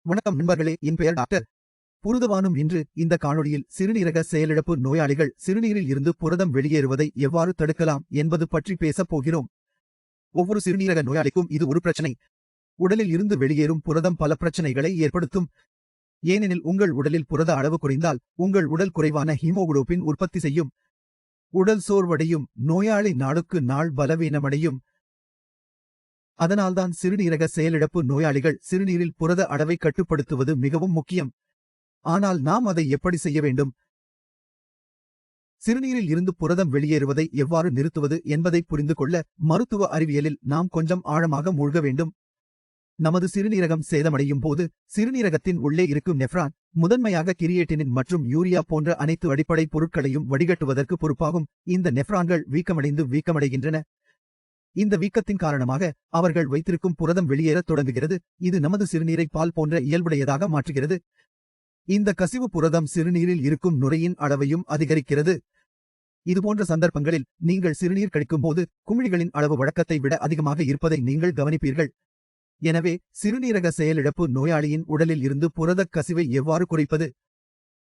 வணக்கம் நண்பர்களே, என் பெயர் டாக்டர் புருதவானும். இன்று இந்த காணொளியில் சிறுநீரக செயலிழப்பு நோயாளிகள் சிறுநீரில் இருந்து புரதம் வெளியேறுவதை எவ்வாறு தடுக்கலாம் என்பது பற்றி பேசப் போகிறோம். ஒவ்வொரு சிறுநீரக நோயாளிக்கும் இது ஒரு பிரச்சனை. உடலில் இருந்து வெளியேறும் புரதம் பல பிரச்சனைகளை ஏற்படுத்தும். ஏனெனில் உங்கள் உடலில் புரத அளவு குறைந்தால் உங்கள் உடல் குறைவான ஹீமோகுளோபின் உற்பத்தி செய்யும். உடல் சோர்வடையும், நோயாளி நாளுக்கு நாள் பலவீனமடையும். அதனால்தான் சிறுநீரக செயலிழப்பு நோயாளிகள் சிறுநீரில் புரத அளவை கட்டுப்படுத்துவது மிகவும் முக்கியம். ஆனால் நாம் அதை எப்படி செய்ய வேண்டும்? சிறுநீரில் இருந்து புரதம் வெளியேறுவதை எவ்வாறு நிறுத்துவது என்பதை புரிந்து கொள்ள மருத்துவ அறிவியலில் நாம் கொஞ்சம் ஆழமாக மூழ்க வேண்டும். நமது சிறுநீரகம் சேதமடையும் போது சிறுநீரகத்தின் உள்ளே இருக்கும் நெஃப்ரான் முதன்மையாக கிரியேட்டினின் மற்றும் யூரியா போன்ற அனைத்து அடிப்படை பொருட்களையும் வடிகட்டுவதற்கு பொறுப்பாகும். இந்த நெஃப்ரான்கள் வீக்கமடைகின்றன. இந்த வீக்கத்தின் காரணமாக அவர்கள் வைத்திருக்கும் புரதம் வெளியேறத் தொடங்குகிறது. இது நமது சிறுநீரை பால் போன்ற இயல்புடையதாக மாற்றுகிறது. இந்த கசிவு புரதம் சிறுநீரில் இருக்கும் நுரையின் அளவையும் அதிகரிக்கிறது. இதுபோன்ற சந்தர்ப்பங்களில் நீங்கள் சிறுநீர் கழிக்கும் போது குமிழிகளின் அளவு வழக்கத்தை விட அதிகமாக இருப்பதை நீங்கள் கவனிப்பீர்கள். எனவே சிறுநீரக செயலிழப்பு நோயாளியின் உடலில் இருந்து புரதக் கசிவை எவ்வாறு குறைப்பது?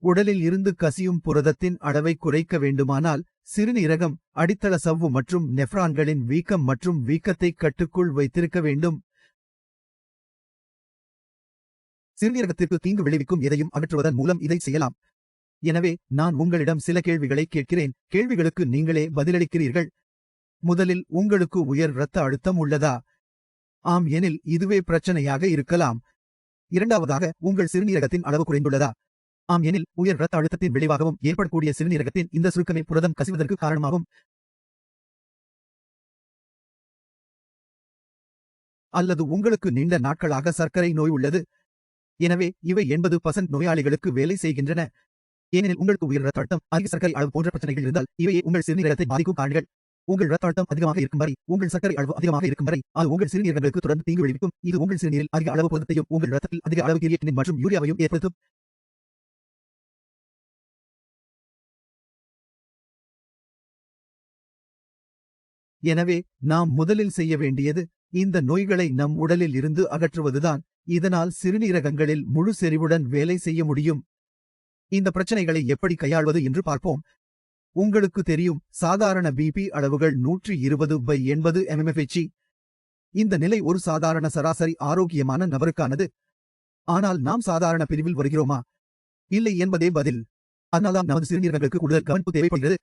உடலில் இருந்து கசியும் புரதத்தின் அளவை குறைக்க வேண்டுமானால் சிறுநீரகம், அடித்தள சவ்வு மற்றும் நெஃப்ரான்களின் வீக்கம் மற்றும் வீக்கத்தை கட்டுக்குள் வைத்திருக்க வேண்டும். சிறுநீரகத்திற்கு தீங்கு விளைவிக்கும் எதையும் அகற்றுவதன் மூலம் இதை செய்யலாம். எனவே நான் உங்களிடம் சில கேள்விகளை கேட்கிறேன். கேள்விகளுக்கு நீங்களே பதிலளிக்கிறீர்கள். முதலில், உங்களுக்கு உயர் இரத்த அழுத்தம் உள்ளதா? ஆம் எனில் இதுவே பிரச்சனையாக இருக்கலாம். இரண்டாவதாக, உங்கள் சிறுநீரகத்தின் அளவு குறைந்துள்ளதா? ஆம் எனில் உயர் இரத்த அழுத்தத்தின் விளைவாகவும் ஏற்படக்கூடிய சிறுநீரகத்தின் இந்த சுருக்கமே புரதம் கசிவதற்கு காரணமாகும். அல்லது உங்களுக்கு நீண்ட நாட்களாக சர்க்கரை நோய் உள்ளது. எனவே இவை 80% நோயாளிகளுக்கு வேலை செய்கின்றன. ஏனெனில் உங்களுக்கு உயர் இரத்த அழுத்தம், அதிக சர்க்கரை அளவு போன்ற பிரச்சனைகள் இருந்தால் இவையே உங்கள் சிறுநீரகத்தை பாதிக்கும் காரணிகள். உங்கள் இரத்த அழுத்தம் அதிகமாக இருக்கும் வரை, உங்கள் சர்க்கரை அளவு அதிகமாக இருக்கும் வரை அது உங்கள் சிறுநீரகங்களுக்கு தொடர்ந்து தீங்கு விளைவிக்கும். இது உங்கள் சிறுநீரில் அதிக அளவு புரதத்தையும் உங்கள் இரத்தத்தில் அதிக அளவு கிரியேட்டினின் மற்றும் யூரியாவையும் ஏற்படுத்தும். எனவே நாம் முதலில் செய்ய வேண்டியது இந்த நோய்களை நம் உடலில் இருந்து அகற்றுவதுதான். இதனால் சிறுநீரகங்களில் முழு செறிவுடன் வேலை செய்ய முடியும். இந்த பிரச்சனைகளை எப்படி கையாள்வது என்று பார்ப்போம். உங்களுக்கு தெரியும், சாதாரண பிபி அளவுகள் 120/80 mmHg. இந்த நிலை ஒரு சாதாரண சராசரி ஆரோக்கியமான நபருக்கானது. ஆனால் நாம் சாதாரண பிரிவில் வருகிறோமா? இல்லை என்பதே பதில். அதனால்தான் நமது சிறுநீரகங்களுக்கு கூடுதல் கவனிப்பு தேவைப்படுகிறது.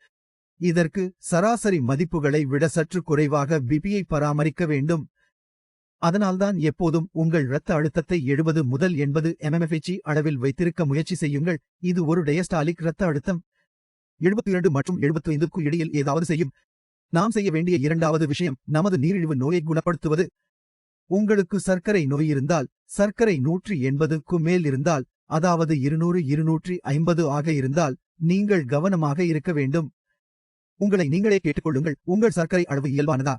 இதற்கு சராசரி மதிப்புகளை விட சற்று குறைவாக பிபியை பராமரிக்க வேண்டும். அதனால்தான் எப்போதும் உங்கள் இரத்த அழுத்தத்தை 70 முதல் 80 mmHg அளவில் வைத்திருக்க முயற்சி செய்யுங்கள். இது ஒரு டயஸ்டாலிக் இரத்த அழுத்தம். 72 மற்றும் 75க்கு இடையில் ஏதாவது செய்யும். நாம் செய்ய வேண்டிய இரண்டாவது விஷயம் நமது நீரிழிவு நோயை குணப்படுத்துவது. உங்களுக்கு சர்க்கரை நோய் இருந்தால், சர்க்கரை 180க்கு மேல் இருந்தால், அதாவது 200-250 ஆக இருந்தால் நீங்கள் கவனமாக இருக்க வேண்டும். உங்களை நீங்களே கேட்டுக்கொள்ளுங்கள், உங்கள் சர்க்கரை அளவு இயல்பானதா?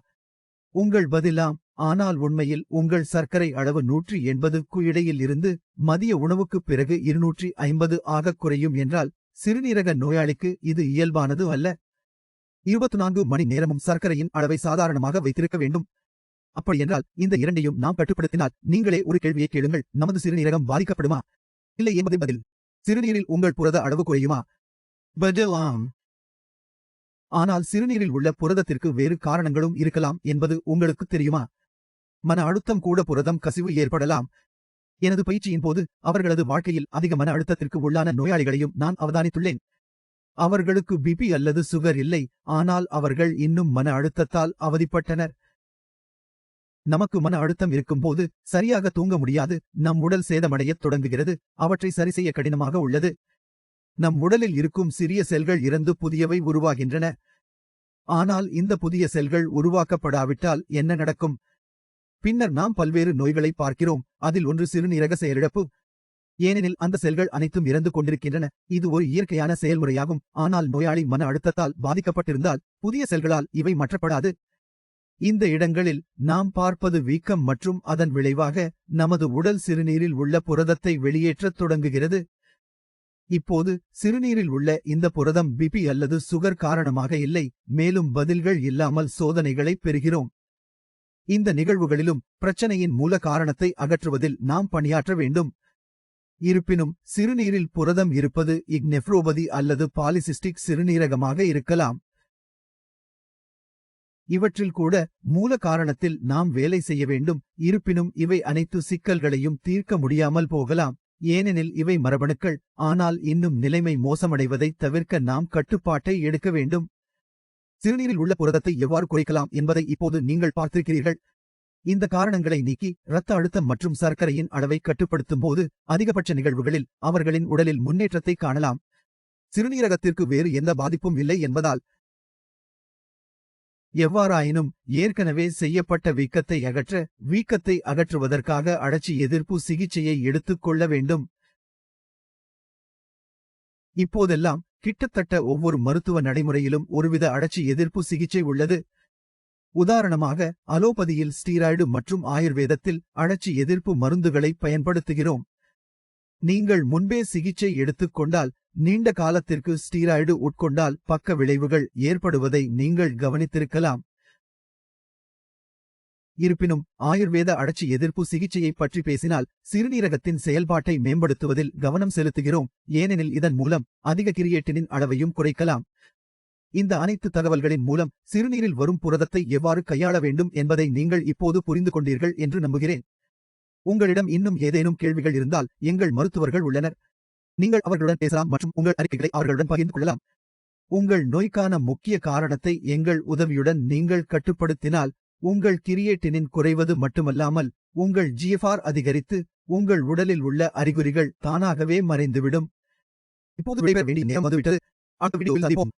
உங்கள் பதிலாம் ஆனால் உண்மையில் உங்கள் சர்க்கரை அளவு 180க்கு இடையில் இருந்து மதிய உணவுக்குப் பிறகு 250 ஆக குறையும் என்றால் சிறுநீரக நோயாளிக்கு இது இயல்பானது அல்ல. 24 மணி நேரமும் சர்க்கரையின் அளவை சாதாரணமாக வைத்திருக்க வேண்டும். அப்படியென்றால் இந்த இரண்டையும் நாம் கட்டுப்படுத்தினால் நீங்களே ஒரு கேள்வியை கேளுங்கள், நமது சிறுநீரகம் பாதிக்கப்படுமா? இல்லை என்பதை பதில். சிறுநீரில் உங்கள் புரத அளவு குறையுமா? பதில் ஆம். ஆனால் சிறுநீரில் உள்ள புரதத்திற்கு வேறு காரணங்களும் இருக்கலாம் என்பது உங்களுக்கு தெரியுமா? மன அழுத்தம் கூட புரதம் கசிவு ஏற்படலாம். எனது பயிற்சியின் போது அவர்களது வாழ்க்கையில் அதிக மன அழுத்தத்திற்கு உள்ளான நோயாளிகளையும் நான் அவதானித்துள்ளேன். அவர்களுக்கு பிபி அல்லது சுகர் இல்லை, ஆனால் அவர்கள் இன்னும் மன அழுத்தத்தால் அவதிப்பட்டனர். நமக்கு மன அழுத்தம் இருக்கும்போது சரியாக தூங்க முடியாது, நம் உடல் சேதமடையத் தொடங்குகிறது, அவற்றை சரி செய்ய கடினமாக உள்ளது. நம் உடலில் இருக்கும் சிறிய செல்கள் இறந்து புதியவை உருவாகின்றன. ஆனால் இந்த புதிய செல்கள் உருவாக்கப்படாவிட்டால் என்ன நடக்கும்? பின்னர் நாம் பல்வேறு நோய்களை பார்க்கிறோம். அதில் ஒன்று சிறுநீரக செயலிழப்பு. ஏனெனில் அந்த செல்கள் அனைத்தும் இறந்து கொண்டிருக்கின்றன. இது ஒரு இயற்கையான செயல்முறையாகும். ஆனால் நோயாளி மன அழுத்தத்தால் பாதிக்கப்பட்டிருந்தால் புதிய செல்களால் இவை மாற்றப்படாது. இந்த இடங்களில் நாம் பார்ப்பது வீக்கம் மற்றும் அதன் விளைவாக நமது உடல் சிறுநீரில் உள்ள புரதத்தை வெளியேற்றத் தொடங்குகிறது. இப்போது சிறுநீரில் உள்ள இந்த புரதம் பிபி அல்லது சுகர் காரணமாக இல்லை, மேலும் பதில்கள் இல்லாமல் சோதனைகளை பெறுகிறோம். இந்த நிகழ்வுகளிலும் பிரச்சனையின் மூல காரணத்தை அகற்றுவதில் நாம் பணியாற்ற வேண்டும். இருப்பினும் சிறுநீரில் புரதம் இருப்பது இக்நெஃப்ரோபதி அல்லது பாலிசிஸ்டிக் சிறுநீரகமாக இருக்கலாம். இவற்றில் கூட மூல காரணத்தில் நாம் வேலை செய்ய வேண்டும். இருப்பினும் இவை அனைத்து சிக்கல்களையும் தீர்க்க முடியாமல் போகலாம், ஏனெனில் இவை மரபணுக்கள். ஆனால் இன்னும் நிலைமை மோசமடைவதை தவிர்க்க நாம் கட்டுப்பாட்டை எடுக்க வேண்டும். சிறுநீரில் உள்ள புரதத்தை எவ்வாறு குறைக்கலாம் என்பதை இப்போது நீங்கள் பார்த்திருக்கிறீர்கள். இந்த காரணங்களை நீக்கி இரத்த அழுத்தம் மற்றும் சர்க்கரையின் அளவை கட்டுப்படுத்தும் போது அதிகபட்ச நிகழ்வுகளில் அவர்களின் உடலில் முன்னேற்றத்தை காணலாம். சிறுநீரகத்திற்கு வேறு எந்த பாதிப்பும் இல்லை என்பதால். எவ்வாறாயினும் ஏற்கனவே செய்யப்பட்ட வீக்கத்தை அகற்றுவதற்காக அழற்சி எதிர்ப்பு சிகிச்சையை எடுத்துக் கொள்ள வேண்டும். இப்போதெல்லாம் கிட்டத்தட்ட ஒவ்வொரு மருத்துவ நடைமுறையிலும் ஒருவித அழற்சி எதிர்ப்பு சிகிச்சை உள்ளது. உதாரணமாக, அலோபதியில் ஸ்டீராய்டு மற்றும் ஆயுர்வேதத்தில் அழற்சி எதிர்ப்பு மருந்துகளை பயன்படுத்துகிறோம். நீங்கள் முன்பே சிகிச்சை எடுத்துக் கொண்டால், நீண்ட காலத்திற்கு ஸ்டீராய்டு உட்கொண்டால் பக்க விளைவுகள் ஏற்படுவதை நீங்கள் கவனித்திருக்கலாம். இருப்பினும் ஆயுர்வேத அழற்சி எதிர்ப்பு சிகிச்சையை பற்றி பேசினால் சிறுநீரகத்தின் செயல்பாட்டை மேம்படுத்துவதில் கவனம் செலுத்துகிறோம், ஏனெனில் இதன் மூலம் அதிக கிரியேட்டினின் அளவையும் குறைக்கலாம். இந்த அனைத்து தகவல்களின் மூலம் சிறுநீரில் வரும் புரதத்தை எவ்வாறு கையாள வேண்டும் என்பதை நீங்கள் இப்போது புரிந்து கொண்டீர்கள் என்று நம்புகிறேன். உங்களிடம் இன்னும் ஏதேனும் கேள்விகள் இருந்தால் எங்கள் மருத்துவர்கள் உள்ளனர். நீங்கள் அவர்களுடன் பேசலாம் மற்றும் உங்கள் அறிக்கைகளை அவர்களுடன் பகிர்ந்து கொள்ளலாம். உங்கள் நோய்க்கான முக்கிய காரணத்தை எங்கள் உதவியுடன் நீங்கள் கட்டுப்படுத்தினால் உங்கள் கிரியேட்டினின் குறைவது மட்டுமல்லாமல் உங்கள் GFR அதிகரித்து உங்கள் உடலில் உள்ள அறிகுறிகள் தானாகவே மறைந்துவிடும். இப்போது விடைபெற வேண்டிய நேரம் வந்துவிட்டது. அடுத்த வீடியோவில் சந்திப்போம்.